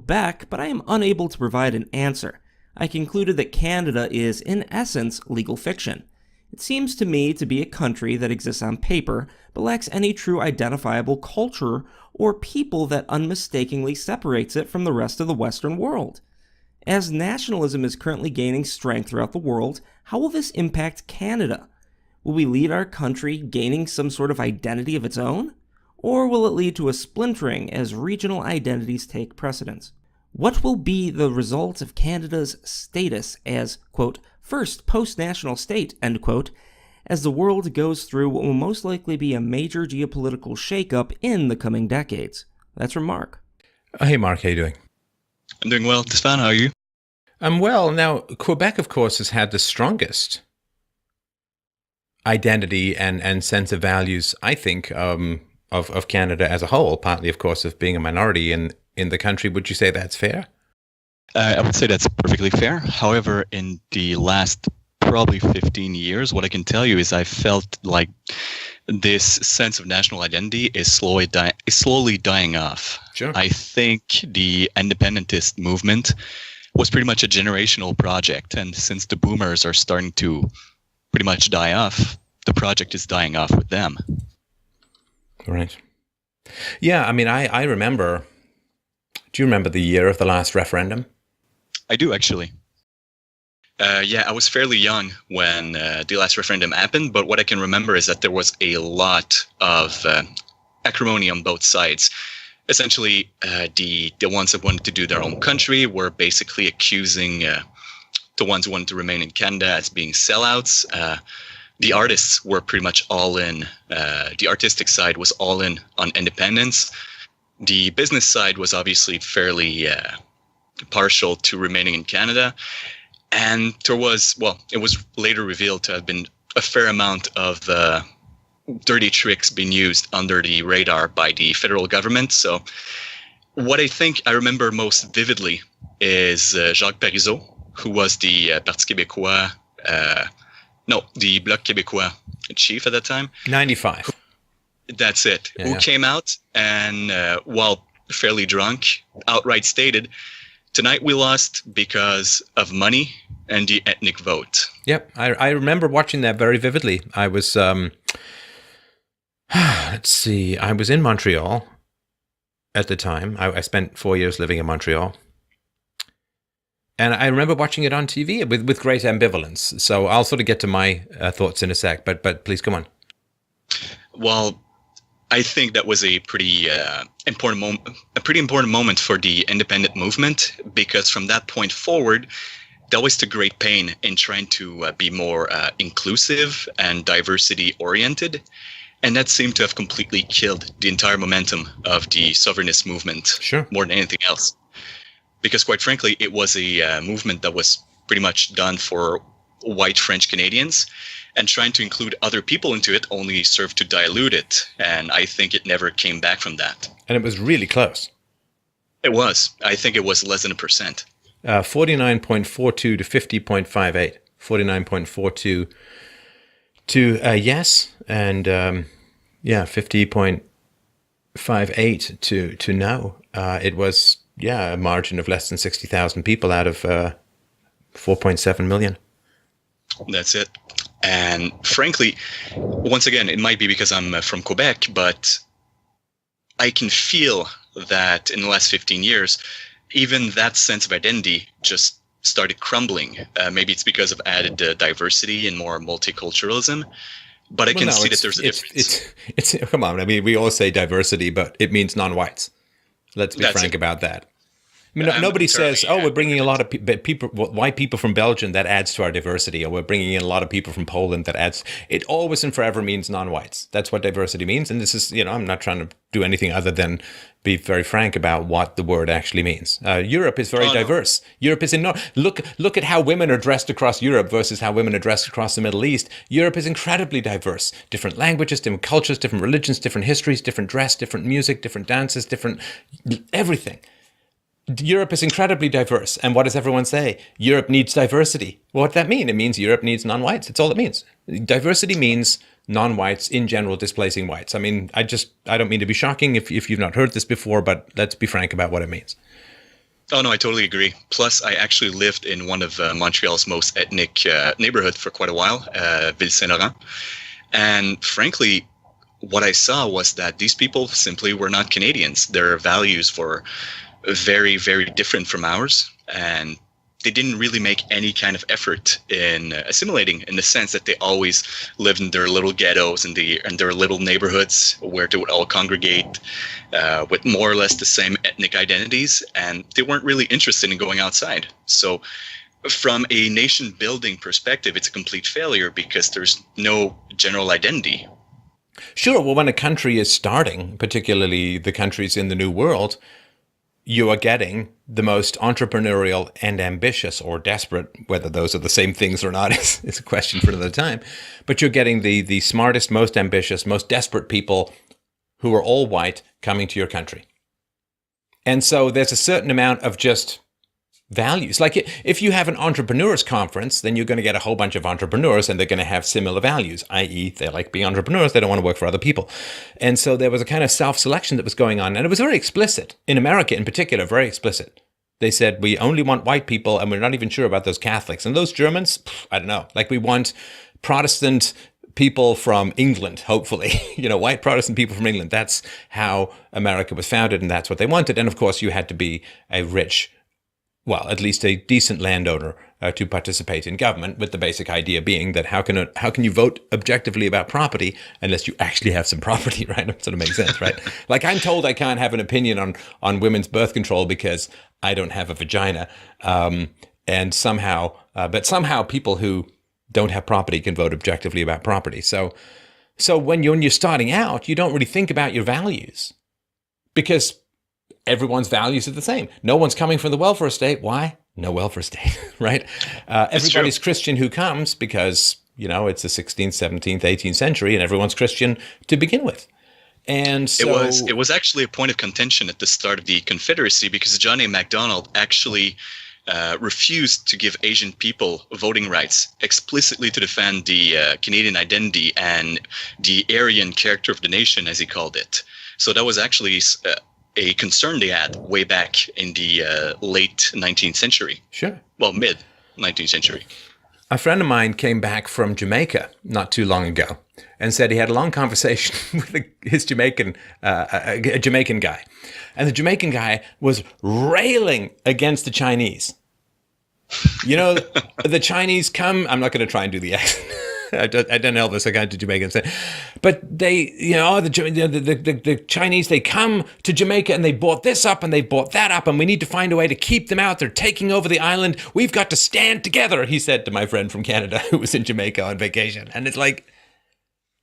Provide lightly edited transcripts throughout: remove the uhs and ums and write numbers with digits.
Back, but I am unable to provide an answer. I concluded that Canada is, in essence, legal fiction. It seems to me to be a country that exists on paper, but lacks any true identifiable culture or people that unmistakably separates it from the rest of the Western world. As nationalism is currently gaining strength throughout the world, how will this impact Canada? Will we lead our country gaining some sort of identity of its own? Or will it lead to a splintering as regional identities take precedence? What will be the result of Canada's status as, quote, first post-national state, end quote, as the world goes through what will most likely be a major geopolitical shakeup in the coming decades? That's from Mark. Hey, Mark, how you doing? I'm doing well. Stefan, how are you? I'm well. Now, Quebec, of course, has had the strongest identity and sense of values, I think, of Canada as a whole, partly, of course, of being a minority in the country. Would you say that's fair? I would say that's perfectly fair. However, in the last probably 15 years, what I can tell you is I felt like this sense of national identity is slowly dying off. Sure. I think the independentist movement was pretty much a generational project. And since the boomers are starting to pretty much die off, the project is dying off with them. Right. Yeah, I mean, I remember, do you remember the year of the last referendum? I do, actually. Yeah, I was fairly young when the last referendum happened, but what I can remember is that there was a lot of acrimony on both sides. Essentially, the ones that wanted to do their own country were basically accusing the ones who wanted to remain in Canada as being sellouts. The artists were pretty much all in. The artistic side was all in on independence. The business side was obviously fairly partial to remaining in Canada. And there was, well, it was later revealed to have been a fair amount of dirty tricks being used under the radar by the federal government. So what I think I remember most vividly is Jacques Parizeau, who was the Parti Québécois, the Bloc Québécois chief at that time. 95. That's it. Yeah, who came out and, while fairly drunk, outright stated, "Tonight we lost because of money and the ethnic vote." Yep, I remember watching that very vividly. I was, let's see, I was in Montreal at the time. I spent 4 years living in Montreal. And I remember watching it on TV with great ambivalence. So I'll sort of get to my thoughts in a sec, but please come on. Well, I think that was a pretty important moment for the independent movement, because from that point forward, they always took great pain in trying to be more inclusive and diversity oriented. And that seemed to have completely killed the entire momentum of the sovereignist movement. Sure. More than anything else. Because quite frankly, it was a movement that was pretty much done for white French Canadians, and trying to include other people into it only served to dilute it. And I think it never came back from that. And it was really close. It was. I think it was less than 1%. 49.42 to 50.58. 49.42 to yes, and 50.58 to no. It was, a margin of less than 60,000 people out of 4.7 million. That's it. And frankly, once again, it might be because I'm from Quebec, but I can feel that in the last 15 years, even that sense of identity just started crumbling. Maybe it's because of added diversity and more multiculturalism, but I can see that there's a difference. It's come on. I mean, we all say diversity, but it means non-whites. Let's be frank about that. I mean, nobody says, we're bringing a lot of people, white people from Belgium, that adds to our diversity, or we're bringing in a lot of people from Poland, that adds. It always and forever means non-whites. That's what diversity means. And this is, I'm not trying to do anything other than be very frank about what the word actually means. Europe is very diverse. Europe is look at how women are dressed across Europe versus how women are dressed across the Middle East. Europe is incredibly diverse. Different languages, different cultures, different religions, different histories, different dress, different music, different dances, different everything. Europe is incredibly diverse. And what does everyone say? Europe needs diversity. Well, what does that mean? It means Europe needs non-whites. That's all it means. Diversity means non-whites in general displacing whites. I mean, I don't mean to be shocking if you've not heard this before, but let's be frank about what it means. Oh, no, I totally agree. Plus, I actually lived in one of Montreal's most ethnic neighborhoods for quite a while, Ville Saint-Laurent. And frankly, what I saw was that these people simply were not Canadians. Their values were very, very different from ours. And they didn't really make any kind of effort in assimilating, in the sense that they always lived in their little ghettos and their little neighborhoods where they would all congregate with more or less the same ethnic identities, and they weren't really interested in going outside. So from a nation building perspective, it's a complete failure because there's no general identity. Sure. Well, when a country is starting, particularly the countries in the New World, you are getting the most entrepreneurial and ambitious, or desperate, whether those are the same things or not is a question for another time. But you're getting the smartest, most ambitious, most desperate people who are all white coming to your country. And so there's a certain amount of just values. Like if you have an entrepreneurs conference, then you're going to get a whole bunch of entrepreneurs and they're going to have similar values, i.e. they like being entrepreneurs, they don't want to work for other people. And so there was a kind of self-selection that was going on, and it was very explicit. In America in particular, very explicit. They said, we only want white people, and we're not even sure about those Catholics. And those Germans, I don't know, like we want Protestant people from England, hopefully, white Protestant people from England. That's how America was founded, and that's what they wanted. And of course, you had to be a rich, well, at least a decent landowner to participate in government, with the basic idea being that how can you vote objectively about property unless you actually have some property, right? That sort of makes sense, right? Like I'm told I can't have an opinion on women's birth control because I don't have a vagina, and somehow people who don't have property can vote objectively about property. So when you're starting out, you don't really think about your values because everyone's values are the same. No one's coming from the welfare state. Why? No welfare state, right? Everybody's Christian who comes because, it's the 16th, 17th, 18th century, and everyone's Christian to begin with. And so it was actually a point of contention at the start of the Confederacy because John A. Macdonald actually refused to give Asian people voting rights, explicitly to defend the Canadian identity and the Aryan character of the nation, as he called it. So that was actually a concern they had way back in the late 19th century. Sure. Well, mid 19th century. A friend of mine came back from Jamaica not too long ago and said he had a long conversation with his Jamaican guy. And the Jamaican guy was railing against the Chinese. The Chinese come, I'm not going to try and do the accent. I done Elvis, I got to Jamaican. But they, the Chinese, they come to Jamaica and they bought this up and they bought that up, and we need to find a way to keep them out. They're taking over the island. We've got to stand together, he said to my friend from Canada who was in Jamaica on vacation. And it's like,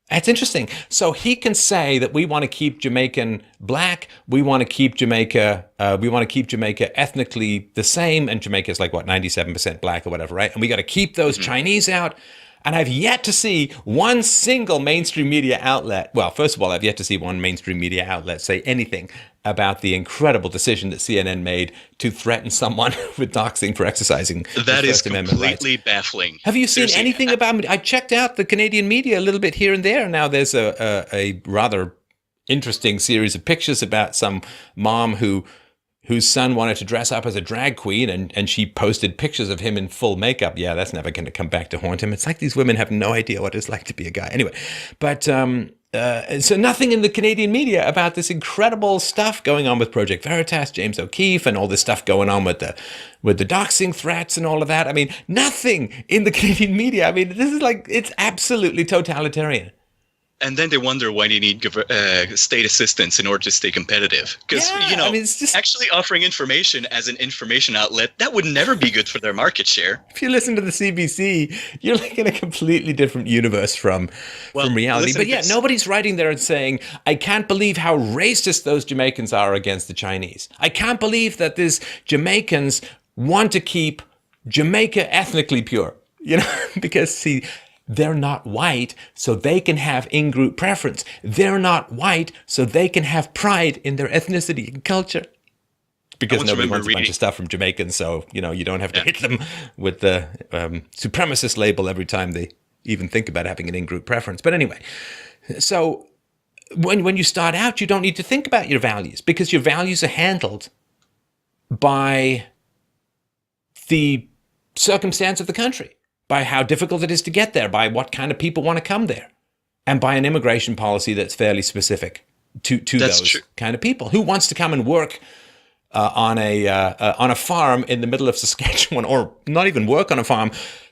that's interesting. So he can say that we want to keep Jamaican black, we want to keep Jamaica ethnically the same, and Jamaica's like, 97% black or whatever, right? And we got to keep those Chinese out. And I've yet to see one single mainstream media outlet. Well, first of all, I've yet to see one mainstream media outlet say anything about the incredible decision that CNN made to threaten someone with doxing for exercising that is First Amendment rights. Completely baffling. Have you seen anything about it? I checked out the Canadian media a little bit here and there. Now there's a rather interesting series of pictures about some mom whose son wanted to dress up as a drag queen, and she posted pictures of him in full makeup. Yeah, that's never going to come back to haunt him. It's like these women have no idea what it's like to be a guy. Anyway, but so nothing in the Canadian media about this incredible stuff going on with Project Veritas, James O'Keefe, and all this stuff going on with the doxing threats and all of that. I mean, nothing in the Canadian media. I mean, this is like, it's absolutely totalitarian. And then they wonder why they need state assistance in order to stay competitive. Because, it's just, actually offering information as an information outlet, that would never be good for their market share. If you listen to the CBC, you're like in a completely different universe from reality. But yeah, nobody's writing there and saying, I can't believe how racist those Jamaicans are against the Chinese. I can't believe that these Jamaicans want to keep Jamaica ethnically pure. Because, see, they're not white, so they can have in-group preference. They're not white, so they can have pride in their ethnicity and culture. Because nobody wants a bunch of stuff from Jamaicans, so, you don't have to hit them with the supremacist label every time they even think about having an in-group preference. But anyway, so when you start out, you don't need to think about your values because your values are handled by the circumstance of the country, by how difficult it is to get there, by what kind of people want to come there, and by an immigration policy that's fairly specific to those kind of people. Who wants to come and work on a farm in the middle of Saskatchewan, or not even work on a farm,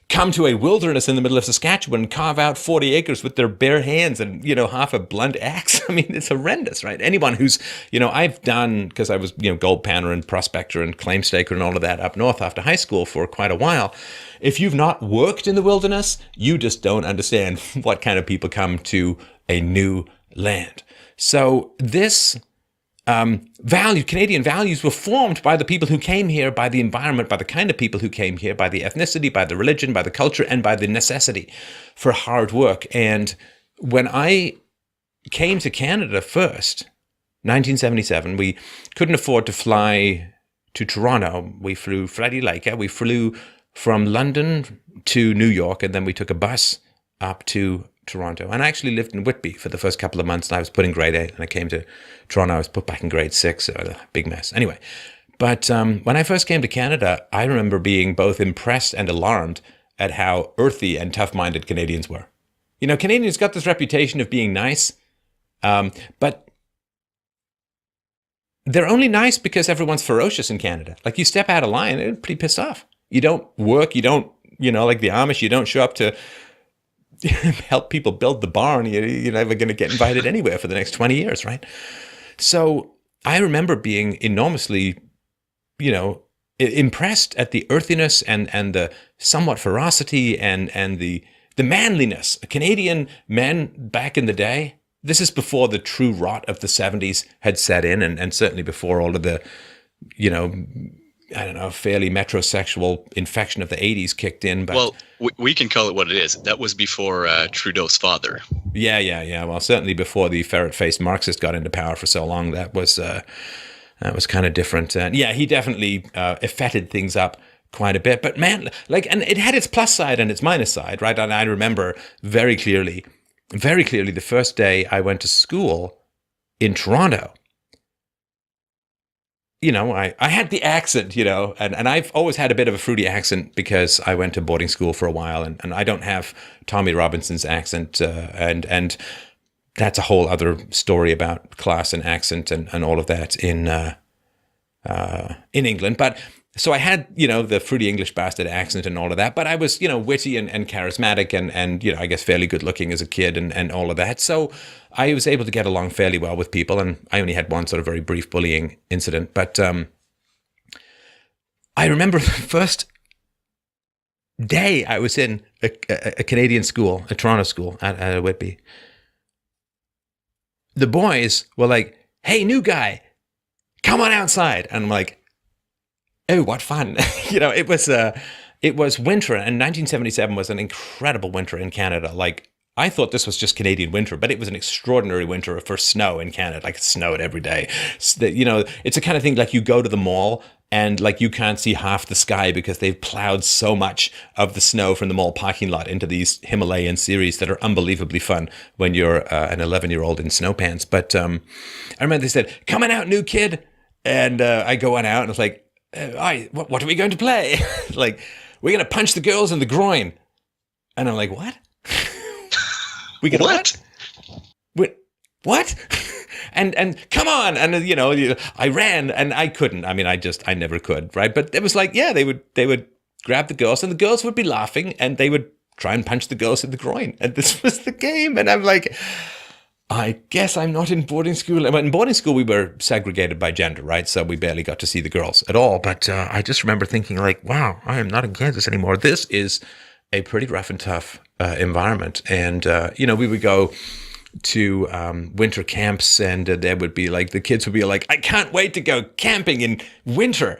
come to a wilderness in the middle of Saskatchewan and carve out 40 acres with their bare hands and, half a blunt axe? I mean, it's horrendous, right? Anyone who's, I've done, because I was, gold panner and prospector and claim staker and all of that up north after high school for quite a while. If you've not worked in the wilderness, you just don't understand what kind of people come to a new land. So this Canadian values were formed by the people who came here, by the environment, by the kind of people who came here, by the ethnicity, by the religion, by the culture, and by the necessity for hard work. And when I came to Canada first, 1977, we couldn't afford to fly to Toronto. We flew Icke. We flew from London to New York, and then we took a bus up to Toronto. And I actually lived in Whitby for the first couple of months, and I was put in grade 8, and I came to Toronto. I was put back in grade 6, so a big mess. Anyway, but when I first came to Canada, I remember being both impressed and alarmed at how earthy and tough-minded Canadians were. Canadians got this reputation of being nice, but they're only nice because everyone's ferocious in Canada. Like, you step out of line, they're pretty pissed off. You don't work, you don't, like the Amish, you don't show up to help people build the barn, you're never going to get invited anywhere for the next 20 years, right? So I remember being enormously, impressed at the earthiness and the somewhat ferocity and the manliness. Canadian men back in the day, this is before the true rot of the 70s had set in, and certainly before all of the, fairly metrosexual infection of the 80s kicked in. But, well, we can call it what it is. That was before Trudeau's father. Yeah. Well, certainly before the ferret-faced Marxist got into power for so long, that was kind of different. And he definitely effetted things up quite a bit. But man, and it had its plus side and its minus side, right? And I remember very clearly the first day I went to school in Toronto. I had the accent, and I've always had a bit of a fruity accent because I went to boarding school for a while, and I don't have Tommy Robinson's accent, and that's a whole other story about class and accent and all of that in England. But so I had, the fruity English bastard accent and all of that, but I was, witty and charismatic and I guess fairly good looking as a kid and all of that. So I was able to get along fairly well with people, and I only had one sort of very brief bullying incident. But I remember the first day I was in a Canadian school, a Toronto school at Whitby. The boys were like, "Hey, new guy, come on outside." And I'm like, "Oh, what fun." It was winter, and 1977 was an incredible winter in Canada. Like, I thought this was just Canadian winter, but it was an extraordinary winter for snow in Canada. Like, it snowed every day. It's the kind of thing, like, you go to the mall and like you can't see half the sky because they've plowed so much of the snow from the mall parking lot into these Himalayan series that are unbelievably fun when you're an 11-year-old in snow pants. But I remember they said, "Coming out, new kid," and I go on out and it's like, what are we going to play? Like, we're going to punch the girls in the groin. And I'm like, what? We get what? What? And come on. And, I ran and I couldn't. I mean, I never could, right? But it was like, they would grab the girls and the girls would be laughing and they would try and punch the girls in the groin. And this was the game. And I'm like, I guess I'm not in boarding school. In boarding school, we were segregated by gender, right? So we barely got to see the girls at all. But I just remember thinking like, wow, I am not in Kansas anymore. This is a pretty rough and tough environment. And, we would go to winter camps and there would be like, the kids would be like, "I can't wait to go camping in winter."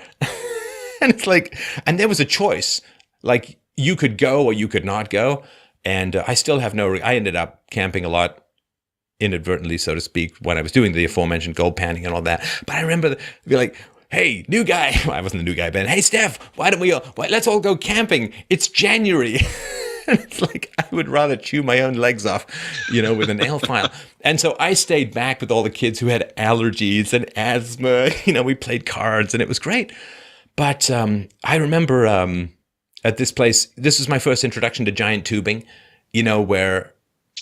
And it's like, and there was a choice. Like, you could go or you could not go. And I still have I ended up camping a lot inadvertently, so to speak, when I was doing the aforementioned gold panning and all that. But I remember be like, "Hey, new guy." Well, I wasn't the new guy, Ben. "Hey, Steph, let's all go camping. It's January." It's like I would rather chew my own legs off, with a nail file. And so I stayed back with all the kids who had allergies and asthma. We played cards and it was great. But I remember at this place, this was my first introduction to giant tubing, where...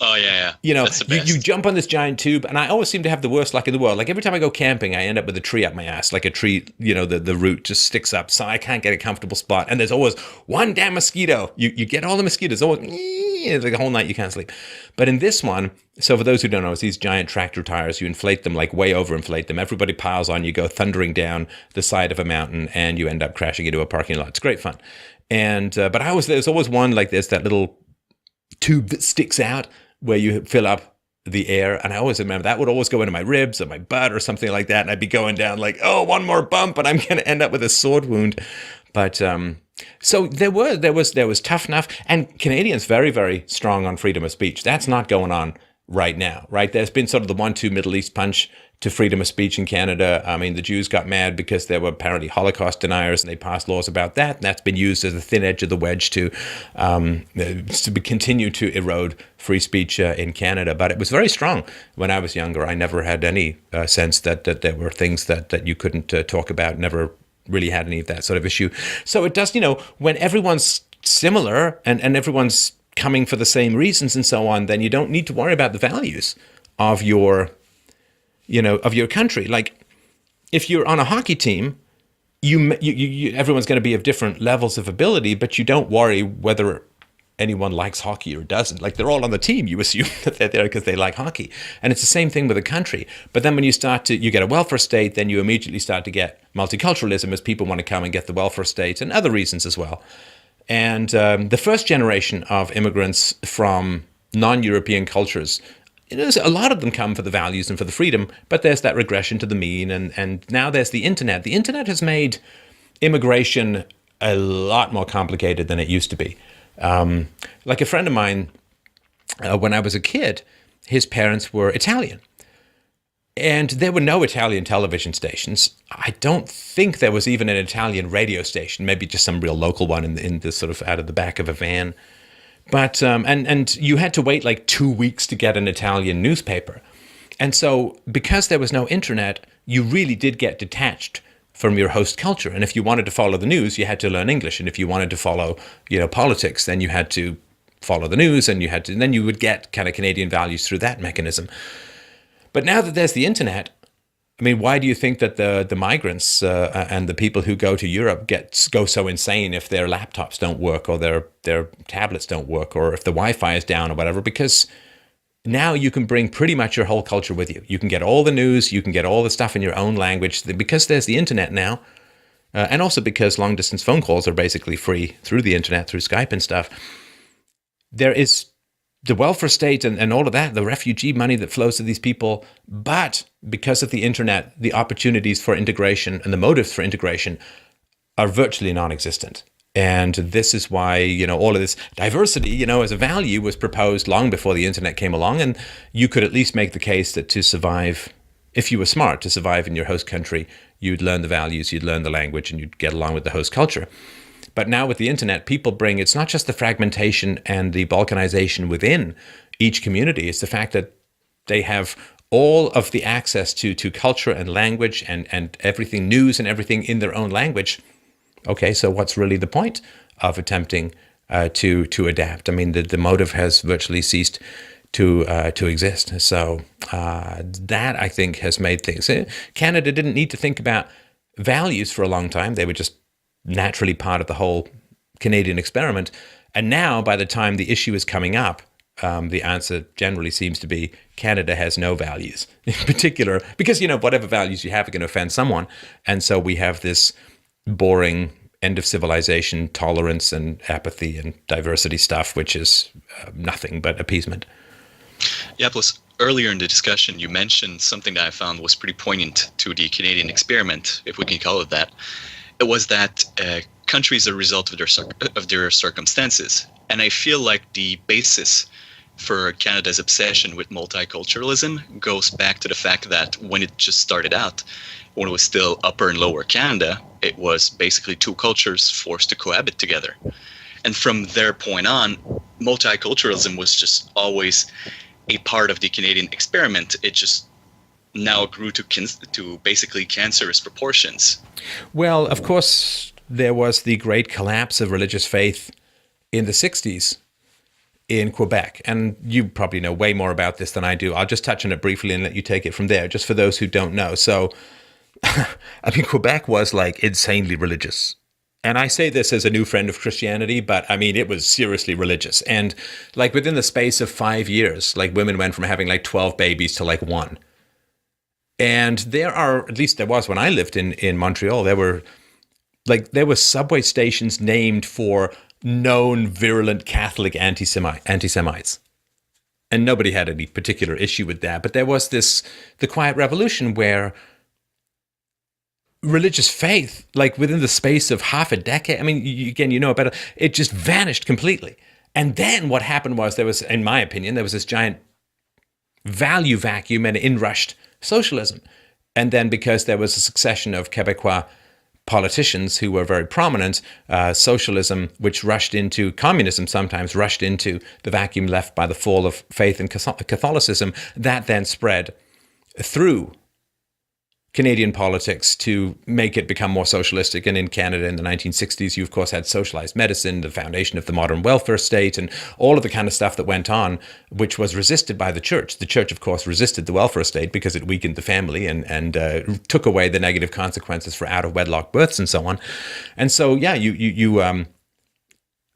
Oh, yeah. That's the best. You jump on this giant tube, and I always seem to have the worst luck in the world. Like every time I go camping, I end up with a tree up my ass, like a tree, the root just sticks up, so I can't get a comfortable spot. And there's always one damn mosquito. You get all the mosquitoes, always, like the whole night you can't sleep. But in this one, so for those who don't know, it's these giant tractor tires. You inflate them, like way overinflate them. Everybody piles on, you go thundering down the side of a mountain, and you end up crashing into a parking lot. It's great fun. And but there's always one, like there's that little tube that sticks out where you fill up the air. And I always remember that would always go into my ribs or my butt or something like that. And I'd be going down like, oh, one more bump and I'm going to end up with a sword wound. But so there was tough enough. And Canadians very, very strong on freedom of speech. That's not going on right now, right? There's been sort of the 1-2 Middle East punch to freedom of speech in Canada. I mean, the Jews got mad because there were apparently Holocaust deniers, and they passed laws about that. And that's been used as a thin edge of the wedge to continue to erode free speech in Canada. But it was very strong when I was younger. I never had any sense that there were things that you couldn't talk about. Never really had any of that sort of issue. So it does, when everyone's similar and everyone's coming for the same reasons and so on, then you don't need to worry about the values of your country. Like if you're on a hockey team, you everyone's going to be of different levels of ability, but you don't worry whether anyone likes hockey or doesn't. Like they're all on the team. You assume that they're there because they like hockey. And it's the same thing with a country. But then when you get a welfare state, then you immediately start to get multiculturalism as people want to come and get the welfare state and other reasons as well. And the first generation of immigrants from non-European cultures, a lot of them come for the values and for the freedom, but there's that regression to the mean. And now there's the internet. The internet has made immigration a lot more complicated than it used to be. Like a friend of mine, when I was a kid, his parents were Italian. And there were no Italian television stations. I don't think there was even an Italian radio station, maybe just some real local one in the sort of out of the back of a van. But and you had to wait like 2 weeks to get an Italian newspaper. And so because there was no internet, you really did get detached from your host culture. And if you wanted to follow the news, you had to learn English. And if you wanted to follow, politics, then you had to follow the news, and then you would get kind of Canadian values through that mechanism. But now that there's the internet, I mean, why do you think that the migrants and the people who go to Europe go so insane if their laptops don't work or their tablets don't work or if the Wi-Fi is down or whatever? Because now you can bring pretty much your whole culture with you. You can get all the news, you can get all the stuff in your own language because there's the internet now, and also because long-distance phone calls are basically free through the internet, through Skype and stuff. There is the welfare state and all of that, the refugee money that flows to these people. But because of the internet, the opportunities for integration and the motives for integration are virtually non-existent. And this is why, all of this diversity, as a value was proposed long before the internet came along. And you could at least make the case that to survive, if you were smart, to survive in your host country, you'd learn the values, you'd learn the language, and you'd get along with the host culture. But now with the internet, people bring, it's not just the fragmentation and the balkanization within each community. It's the fact that they have all of the access to culture and language and everything, news and everything in their own language. Okay, so what's really the point of attempting to adapt? I mean, the motive has virtually ceased to exist. So that, I think, has made things. Canada didn't need to think about values for a long time. They were just naturally part of the whole Canadian experiment. And now, by the time the issue is coming up, the answer generally seems to be Canada has no values in particular, because, whatever values you have are going to offend someone. And so we have this boring end of civilization, tolerance and apathy and diversity stuff, which is nothing but appeasement. Yeah, plus earlier in the discussion, you mentioned something that I found was pretty poignant to the Canadian experiment, if we can call it that. It was that countries are a result of their circumstances. And I feel like the basis for Canada's obsession with multiculturalism goes back to the fact that when it just started out, when it was still Upper and Lower Canada, it was basically two cultures forced to cohabit together. And from their point on, multiculturalism was just always a part of the Canadian experiment. It just now grew to basically cancerous proportions. Well, of course, there was the great collapse of religious faith in the 60s in Quebec. And you probably know way more about this than I do. I'll just touch on it briefly and let you take it from there, just for those who don't know. So, I mean, Quebec was like insanely religious. And I say this as a new friend of Christianity, but I mean, it was seriously religious. And like within the space of 5 years, like women went from having like 12 babies to like 1. And there are, at least there was when I lived in Montreal, there were subway stations named for known virulent Catholic anti-Semites. And nobody had any particular issue with that. But there was the Quiet Revolution where religious faith, like within the space of half a decade, I mean, you know about it, it just vanished completely. And then what happened was in my opinion, there was this giant value vacuum and in-rushed socialism. And then because there was a succession of Quebecois politicians who were very prominent, socialism, which rushed into communism, sometimes rushed into the vacuum left by the fall of faith in Catholicism, that then spread through Canadian politics to make it become more socialistic. And in Canada in the 1960s, you of course had socialized medicine, the foundation of the modern welfare state, and all of the kind of stuff that went on, which was resisted by the church. The church, of course, resisted the welfare state because it weakened the family and took away the negative consequences for out-of-wedlock births and so on. And so, yeah,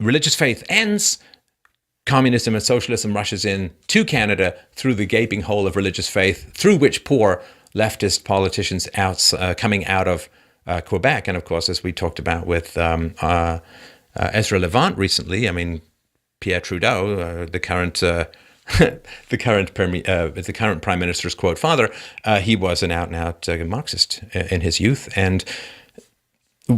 religious faith ends, communism and socialism rushes in to Canada through the gaping hole of religious faith, through which pour leftist politicians coming out of Quebec. And of course, as we talked about with Ezra Levant recently, I mean, Pierre Trudeau, the current prime minister's quote father, he was an out-and-out Marxist in his youth. And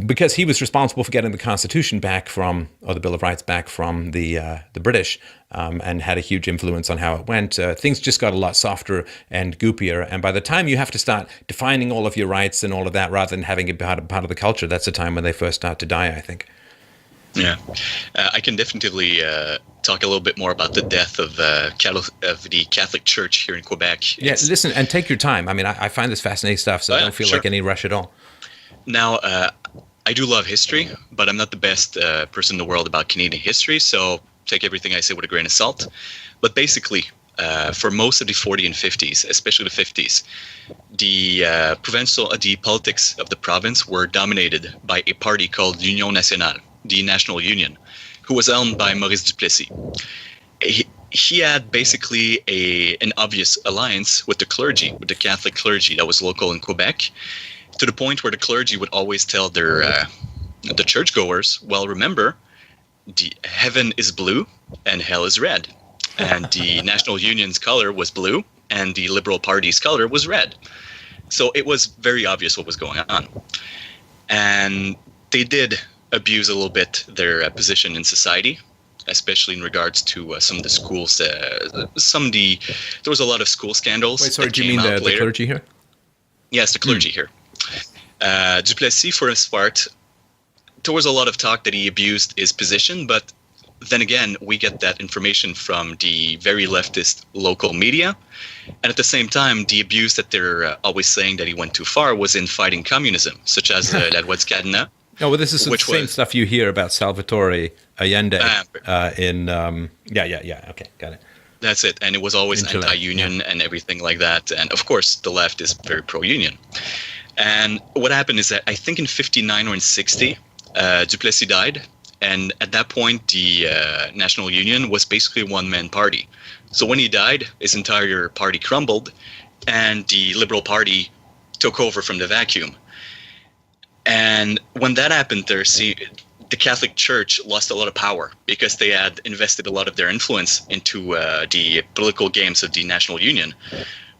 because he was responsible for getting the Constitution back from, or the Bill of Rights back from the British, and had a huge influence on how it went, things just got a lot softer and goopier. And by the time you have to start defining all of your rights and all of that, rather than having it part of the culture, that's the time when they first start to die, I think. Yeah, I can definitely talk a little bit more about the death of the Catholic Church here in Quebec. Yes, listen, and take your time. I mean, I find this fascinating stuff, so don't feel like any rush at all. Now, I do love history, but I'm not the best person in the world about Canadian history, so take everything I say with a grain of salt. But basically, for most of the 40s and 50s, especially the 50s, the politics of the province were dominated by a party called Union Nationale, the National Union, who was owned by Maurice Duplessis. He had basically an obvious alliance with the clergy, with the Catholic clergy that was local in Quebec, to the point where the clergy would always tell the churchgoers, well, remember, the heaven is blue and hell is red. And the National Union's color was blue and the Liberal Party's color was red. So it was very obvious what was going on. And they did abuse a little bit their position in society, especially in regards to some of the schools. There was a lot of school scandals. Wait, sorry, do you mean the clergy here? Yes, the clergy here. Duplessis, for his part, there was a lot of talk that he abused his position, but then again, we get that information from the very leftist local media. And at the same time, the abuse that they're always saying that he went too far was in fighting communism, such as La Loi de Cadenas. Oh, well, this is the same stuff you hear about Salvatore Allende okay, got it. That's it. And it was always anti-union and everything like that. And of course, the left is very pro-union. And what happened is that I think in 59 or in 60, Duplessis died. And at that point, the National Union was basically a one-man party. So when he died, his entire party crumbled and the Liberal Party took over from the vacuum. And when that happened, the Catholic Church lost a lot of power because they had invested a lot of their influence into the political games of the National Union,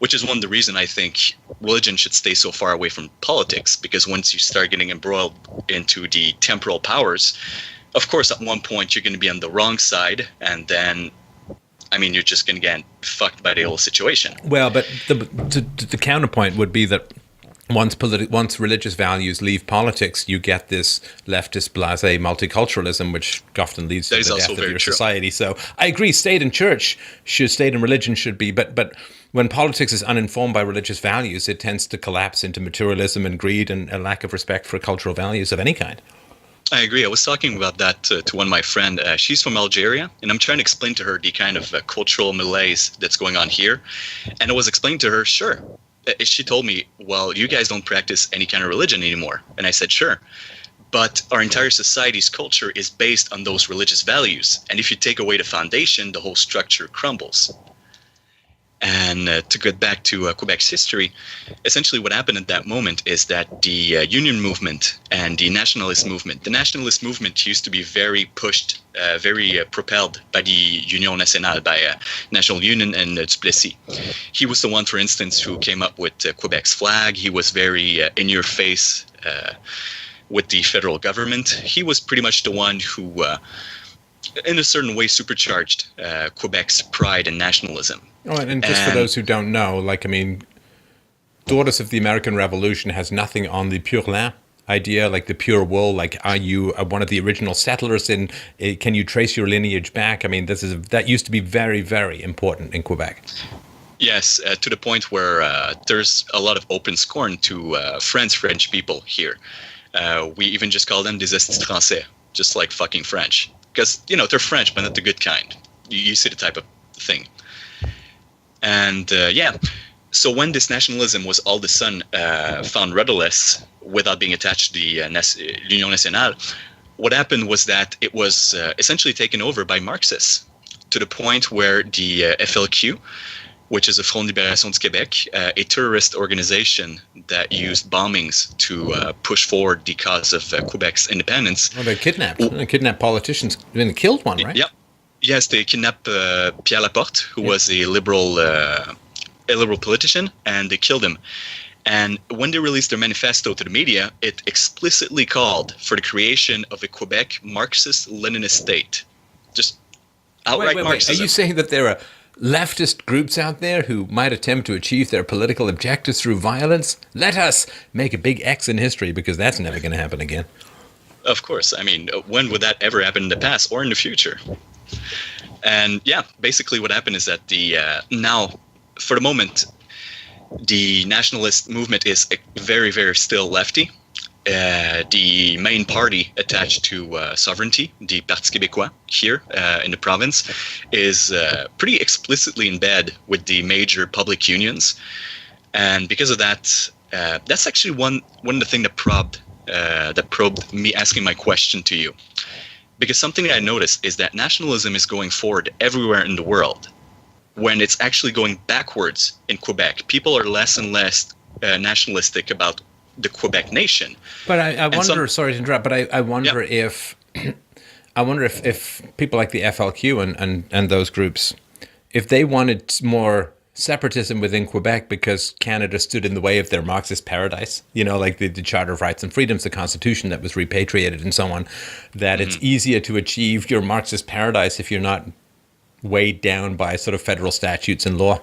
which is one of the reasons I think religion should stay so far away from politics, because once you start getting embroiled into the temporal powers, of course, at one point you're going to be on the wrong side, and then, I mean, you're just going to get fucked by the whole situation. Well, but the counterpoint would be that once religious values leave politics, you get this leftist blasé multiculturalism, which often leads to the death of your society. So I agree, state and religion should be, but when politics is uninformed by religious values, it tends to collapse into materialism and greed and a lack of respect for cultural values of any kind. I agree. I was talking about that to one of my friends. She's from Algeria, and I'm trying to explain to her the kind of cultural malaise that's going on here. And I was explaining to her, sure. She told me, well, you guys don't practice any kind of religion anymore. And I said, sure. But our entire society's culture is based on those religious values. And if you take away the foundation, the whole structure crumbles. And to get back to Quebec's history, essentially what happened at that moment is that the union movement and the nationalist movement used to be very pushed, very propelled by the Union Nationale, by National Union and Duplessis. He was the one, for instance, who came up with Quebec's flag. He was very in your face with the federal government. He was pretty much the one who, in a certain way, supercharged Quebec's pride and nationalism. Oh, and just for those who don't know, Daughters of the American Revolution has nothing on the pur lin idea, like the pure wool. Like, are you one of the original settlers? Can you trace your lineage back? I mean, that used to be very, very important in Quebec. Yes, to the point where there's a lot of open scorn to French people here. We even just call them des estis français, just like fucking French. Because, they're French, but not the good kind. You see the type of thing. And so when this nationalism was all of a sudden found rudderless without being attached to the L'Union Nationale, what happened was that it was essentially taken over by Marxists, to the point where the FLQ, which is the Front de Libération du Québec, a terrorist organization that used bombings to push forward the cause of Quebec's independence. Well, they kidnapped politicians, and they killed one, right? Yep. Yes, they kidnapped Pierre Laporte, who was a liberal politician, and they killed him. And when they released their manifesto to the media, it explicitly called for the creation of a Quebec Marxist-Leninist state. Just outright Marxism. Are you saying that there are leftist groups out there who might attempt to achieve their political objectives through violence? Let us make a big X in history, because that's never going to happen again. Of course. I mean, when would that ever happen in the past or in the future? And basically what happened is that now, for the moment, the nationalist movement is very, very still lefty. The main party attached to sovereignty, the Parti Québécois here in the province, is pretty explicitly in bed with the major public unions. And because of that, that's actually one of the things that probed me asking my question to you. Because something that I noticed is that nationalism is going forward everywhere in the world, when it's actually going backwards in Quebec. People are less and less nationalistic about the Quebec nation. But I wonder, sorry to interrupt, but I wonder if people like the FLQ and those groups, if they wanted more separatism within Quebec because Canada stood in the way of their Marxist paradise, like the Charter of Rights and Freedoms, the Constitution that was repatriated and so on, that it's easier to achieve your Marxist paradise if you're not weighed down by sort of federal statutes and law.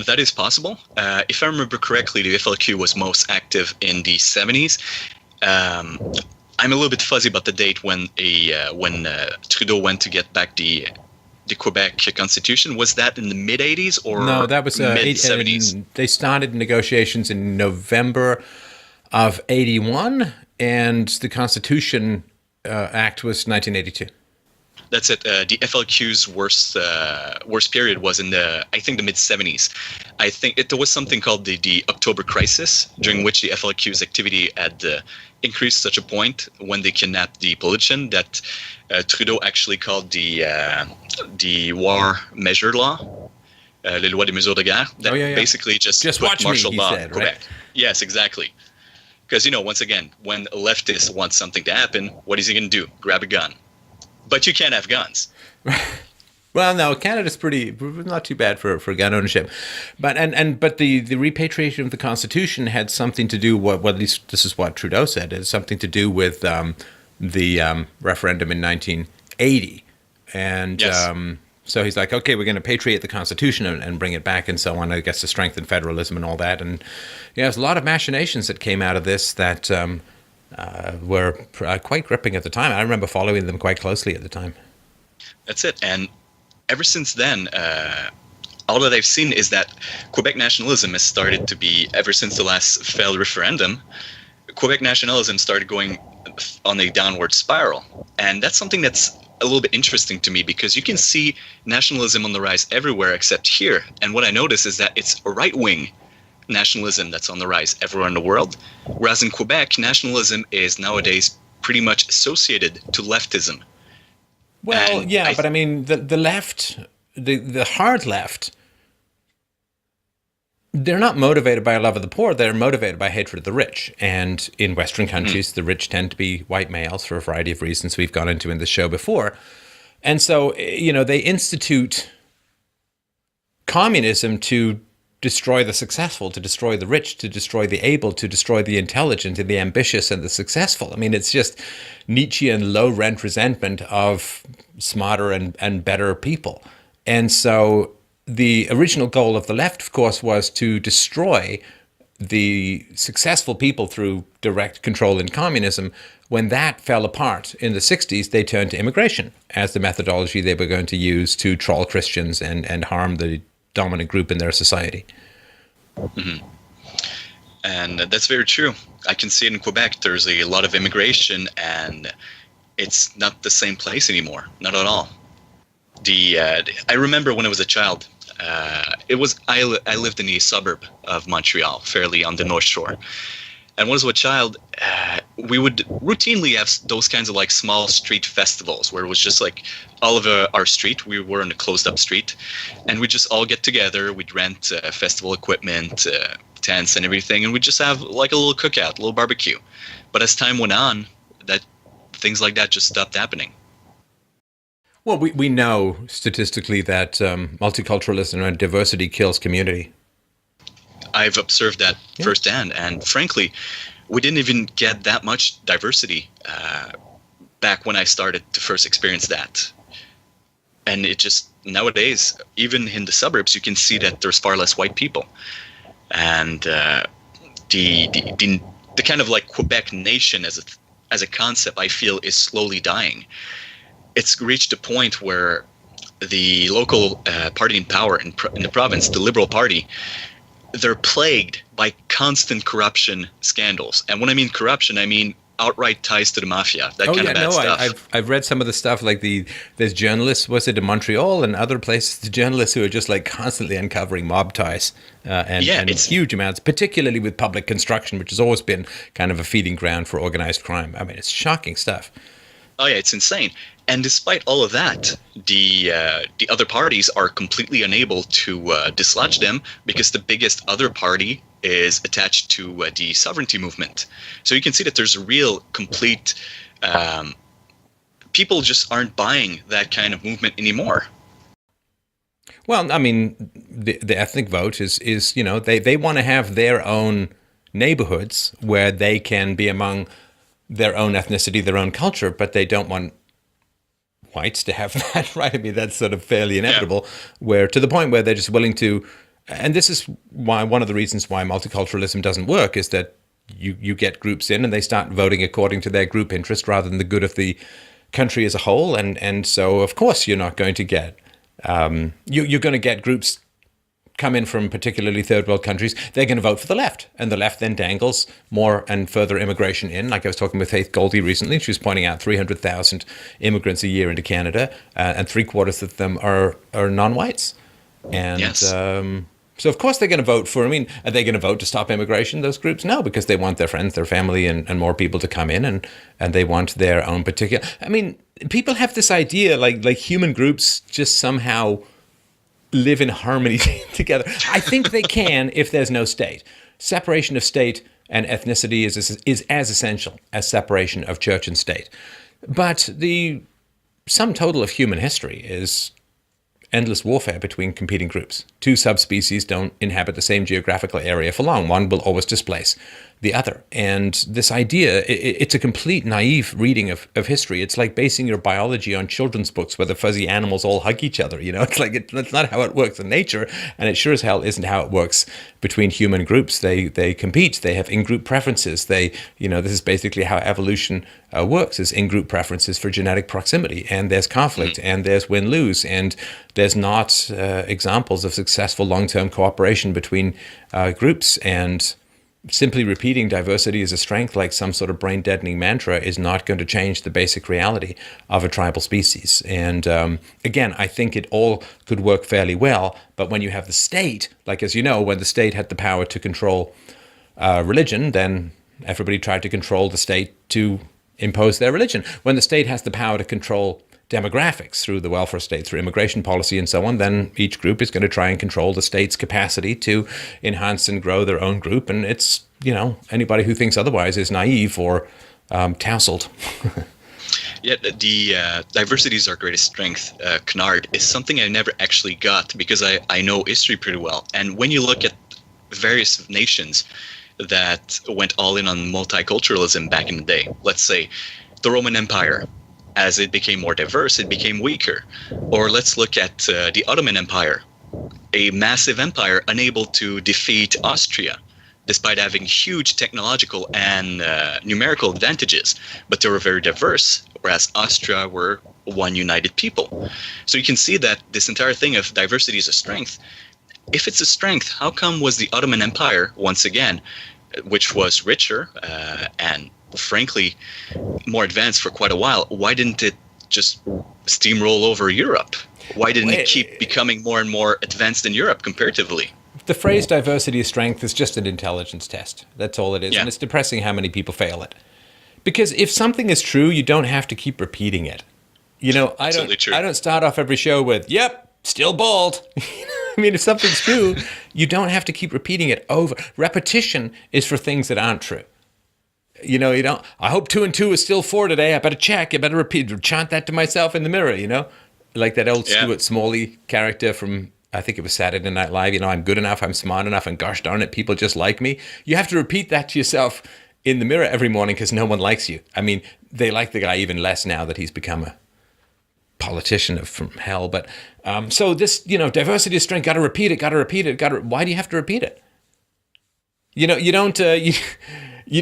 That is possible. If I remember correctly, the FLQ was most active in the 70s. I'm a little bit fuzzy about the date when Trudeau went to get back the Quebec Constitution. Was that in the mid-80s or no? That was mid-70s. They started negotiations in November of 81, and the Constitution Act was 1982. That's it. The FLQ's worst period was in the mid-70s. I think there was something called the October Crisis, during which the FLQ's activity had increased to such a point when they kidnapped the politician that Trudeau actually called the war measure law, les lois des mesures de guerre, that basically just put martial law in Quebec. Right? Yes, exactly. Because, once again, when a leftist wants something to happen, what is he going to do? Grab a gun. But you can't have guns. Well, no, Canada's not too bad for gun ownership, but the repatriation of the Constitution had something to do. Well, at least this is what Trudeau said. It had something to do with the referendum in 1980, and yes. So he's like, okay, we're going to patriate the Constitution and bring it back and so on, I guess, to strengthen federalism and all that. And yeah, there's a lot of machinations that came out of this that were quite gripping at the time. I remember following them quite closely at the time. That's it. And ever since then, all that I've seen is that Quebec nationalism has started to be, ever since the last failed referendum, Quebec nationalism started going on a downward spiral. And that's something that's a little bit interesting to me, because you can see nationalism on the rise everywhere except here. And what I notice is that it's a right-wing nationalism that's on the rise everywhere in the world, whereas in Quebec, nationalism is nowadays pretty much associated to leftism. Well, and yeah, but I mean, the left, the hard left, they're not motivated by a love of the poor. They're motivated by hatred of the rich. And in Western countries, the rich tend to be white males for a variety of reasons we've gone into in the show before. And so, you know, they institute communism to destroy the successful, to destroy the rich, to destroy the able, to destroy the intelligent and the ambitious and the successful. I mean, it's just Nietzschean low-rent resentment of smarter and better people. And so the original goal of the left, of course, was to destroy the successful people through direct control in communism. When that fell apart in the 60s, they turned to immigration as the methodology they were going to use to troll Christians and harm the dominant group in their society. Mm-hmm. And that's very true. I can see it in Quebec. There's a lot of immigration, and it's not the same place anymore. Not at all. I remember when I was a child, I lived in a suburb of Montreal, fairly on the North Shore. And when I was a child, we would routinely have those kinds of like small street festivals where it was just like all of our street. We were in a closed up street, and we'd just all get together. We'd rent festival equipment, tents and everything, and we'd just have like a little cookout, a little barbecue. But as time went on, that things like that just stopped happening. Well, we know statistically that multiculturalism and diversity kills community. I've observed that firsthand, and frankly, we didn't even get that much diversity back when I started to first experience that. And it just, nowadays, even in the suburbs, you can see that there's far less white people. And the kind of like Quebec nation as a concept, I feel, is slowly dying. It's reached a point where the local party in power in the province, the Liberal Party, they're plagued by constant corruption scandals. And when I mean corruption, I mean outright ties to the mafia, that kind of bad stuff. I've read some of the stuff, like there's journalists, was it in Montreal and other places, the journalists who are just like constantly uncovering mob ties and huge amounts, particularly with public construction, which has always been kind of a feeding ground for organized crime. I mean, it's shocking stuff. Oh yeah, it's insane. And despite all of that, the other parties are completely unable to dislodge them, because the biggest other party is attached to the sovereignty movement. So you can see that there's a real complete people just aren't buying that kind of movement anymore. Well, I mean, the ethnic vote is you know, they want to have their own neighborhoods where they can be among their own ethnicity, their own culture, but they don't want whites to have that, right? I mean, that's sort of fairly inevitable, where to the point where they're just willing to, and this is why one of the reasons why multiculturalism doesn't work is that you get groups in and they start voting according to their group interest rather than the good of the country as a whole. And so, of course, you're not going to get, you're going to get groups come in from particularly third world countries. They're going to vote for the left, and the left then dangles more and further immigration in. Like I was talking with Faith Goldie recently, she was pointing out 300,000 immigrants a year into Canada, and 3/4 of them are non-whites. And yes. So of course they're going to vote for, I mean, are they going to vote to stop immigration, those groups? No, because they want their friends, their family, and more people to come in, and they want their own particular, I mean, people have this idea like human groups just somehow live in harmony together. I think they can if there's no state. Separation of state and ethnicity is as essential as separation of church and state. But the sum total of human history is endless warfare between competing groups. Two subspecies don't inhabit the same geographical area for long. One will always displace the other. And this idea, it's a complete naive reading of history. It's like basing your biology on children's books where the fuzzy animals all hug each other. It's like that's not how it works in nature, and it sure as hell isn't how it works between human groups. They compete. They have in-group preferences. This is basically how evolution works: is in-group preferences for genetic proximity. And there's conflict, and there's win-lose, and there's not examples of successful long-term cooperation between groups. And simply repeating diversity is a strength like some sort of brain-deadening mantra is not going to change the basic reality of a tribal species. And again, I think it all could work fairly well, but when you have the state, like as you know, when the state had the power to control religion, then everybody tried to control the state to impose their religion. When the state has the power to control demographics through the welfare state, through immigration policy and so on, then each group is going to try and control the state's capacity to enhance and grow their own group. And it's, anybody who thinks otherwise is naive or tousled. Yeah, the diversity is our greatest strength, canard, is something I never actually got because I know history pretty well. And when you look at various nations that went all in on multiculturalism back in the day, let's say the Roman Empire, as it became more diverse, it became weaker. Or let's look at the Ottoman Empire, a massive empire unable to defeat Austria, despite having huge technological and numerical advantages. But they were very diverse, whereas Austria were one united people. So you can see that this entire thing of diversity is a strength. If it's a strength, how come was the Ottoman Empire, once again, which was richer and frankly more advanced for quite a while, why didn't it just steamroll over Europe? Why didn't it keep becoming more and more advanced in Europe comparatively? The phrase diversity of strength is just an intelligence test. That's all it is. Yeah. And it's depressing how many people fail it. Because if something is true, you don't have to keep repeating it. I don't start off every show with, yep, still bald. I mean, if something's true, you don't have to keep repeating it over. Repetition is for things that aren't true. You don't, I hope 2 and 2 is still 4 today. I better check. I better repeat, chant that to myself in the mirror, like that old Stuart Smalley character from, I think it was Saturday Night Live. I'm good enough, I'm smart enough, and gosh darn it, people just like me. You have to repeat that to yourself in the mirror every morning because no one likes you. I mean, they like the guy even less now that he's become a politician from hell. But so this, diversity of strength, got to repeat it. Why do you have to repeat it? You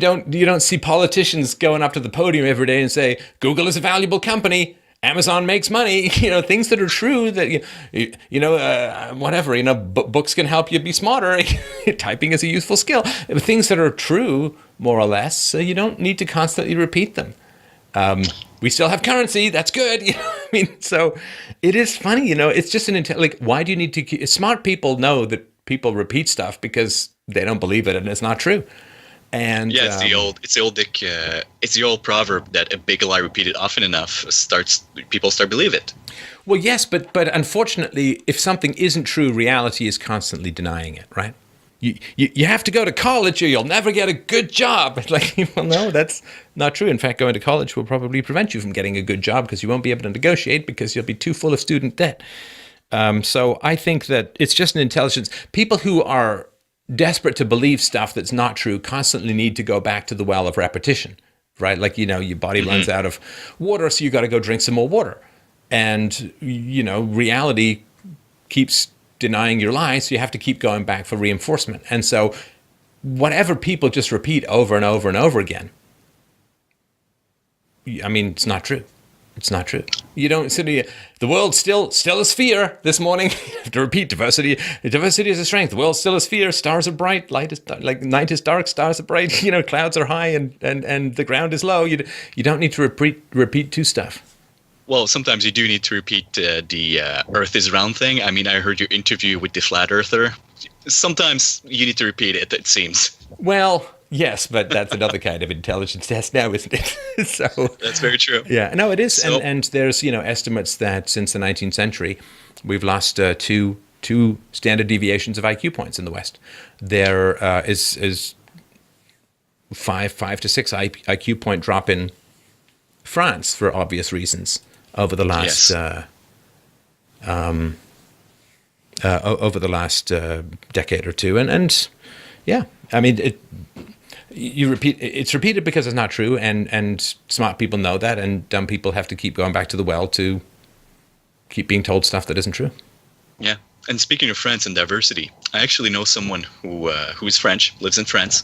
don't see politicians going up to the podium every day and say, Google is a valuable company, Amazon makes money, things that are true that, whatever, books can help you be smarter. Typing is a useful skill. Things that are true, more or less, so you don't need to constantly repeat them. We still have currency. That's good. So it is funny, it's just why do you need to smart people know that people repeat stuff because they don't believe it and it's not true. And it's the old proverb that a big lie repeated often enough people start believe it. Well, yes, but unfortunately, if something isn't true, reality is constantly denying it, right? You have to go to college or you'll never get a good job. Well, no, that's not true. In fact, going to college will probably prevent you from getting a good job because you won't be able to negotiate because you'll be too full of student debt. So I think that it's just an intelligence. People who are desperate to believe stuff that's not true constantly need to go back to the well of repetition, right? Your body runs out of water, so you got to go drink some more water. And, reality keeps denying your lies, so you have to keep going back for reinforcement. And so whatever people just repeat over and over and over again, it's not true. It's not true. You don't sit the world still a sphere this morning. You have to repeat diversity. Diversity is a strength. The world's still a sphere. Stars are bright. Night is dark. Stars are bright. Clouds are high and the ground is low. You don't need to repeat two stuff. Well, sometimes you do need to repeat the Earth is round thing. I mean, I heard your interview with the flat earther. Sometimes you need to repeat it. It seems. Well. Yes, but that's another kind of intelligence test now, isn't it? So that's very true. Yeah, no, it is. So, and there's estimates that since the 19th century, we've lost two standard deviations of IQ points in the West. There is 5 to 6 IQ point drop in France for obvious reasons over the last decade or two, and yeah, I mean It's repeated because it's not true, and smart people know that, and dumb people have to keep going back to the well to keep being told stuff that isn't true. Yeah. And speaking of France and diversity, I actually know someone who is French, lives in France,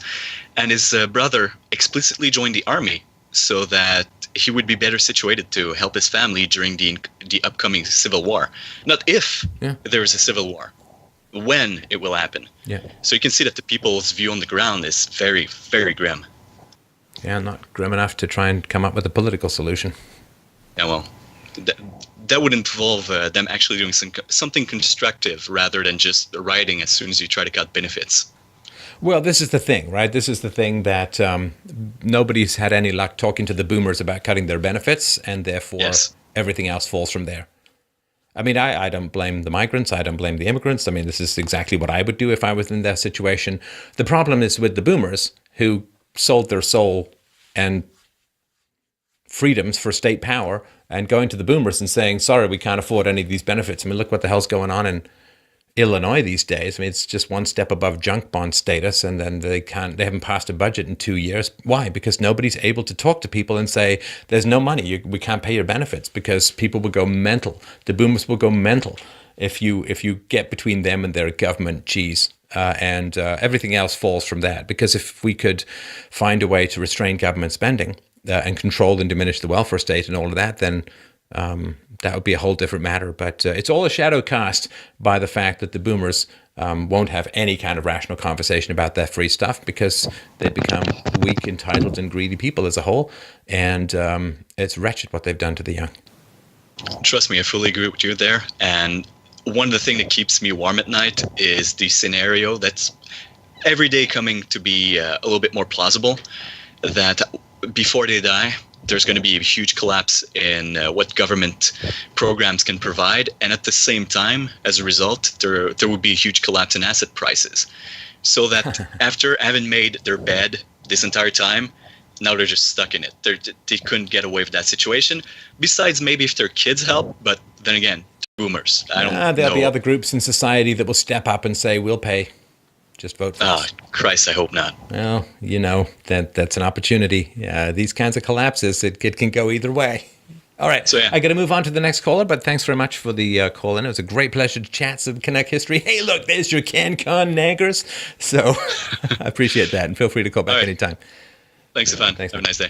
and his brother explicitly joined the army so that he would be better situated to help his family during the upcoming civil war. Not if there is a civil war, when it will happen. Yeah. So you can see that the people's view on the ground is very, very grim. Yeah, not grim enough to try and come up with a political solution. Yeah, well, that would involve them actually doing something constructive rather than just rioting as soon as you try to cut benefits. Well, this is the thing, right? This is the thing that nobody's had any luck talking to the boomers about cutting their benefits, and therefore everything else falls from there. I mean, I don't blame the migrants. I don't blame the immigrants. I mean, this is exactly what I would do if I was in that situation. The problem is with the boomers who sold their soul and freedoms for state power and going to the boomers and saying, sorry, we can't afford any of these benefits. I mean, look what the hell's going on in Illinois these days. I mean, it's just one step above junk bond status, and then they haven't passed a budget in 2 years. Why? Because nobody's able to talk to people and say, there's no money, we can't pay your benefits, because people will go mental. The boomers will go mental if you get between them and their government cheese. And everything else falls from that. Because if we could find a way to restrain government spending and control and diminish the welfare state and all of that, then that would be a whole different matter. But it's all a shadow cast by the fact that the boomers won't have any kind of rational conversation about that free stuff, because they become weak, entitled, and greedy people as a whole. And it's wretched what they've done to the young. Trust me, I fully agree with you there. And one of the things that keeps me warm at night is the scenario that's every day coming to be a little bit more plausible, that before they die, there's going to be a huge collapse in what government programs can provide. And at the same time, as a result, there would be a huge collapse in asset prices. So that after having made their bed this entire time, now they're just stuck in it. They couldn't get away with that situation. Besides, maybe if their kids help, but then again, boomers. I don't know. There'll be other groups in society that will step up and say, we'll pay. Just vote for us. Christ, I hope not. Well, that's an opportunity. These kinds of collapses, it can go either way. All right, so I got to move on to the next caller, but thanks very much for the call in. It was a great pleasure to chat some Connect history. Hey, look, there's your CanCon naggers. So I appreciate that, and feel free to call back anytime. Thanks, Stefan. Thanks, Have a nice day.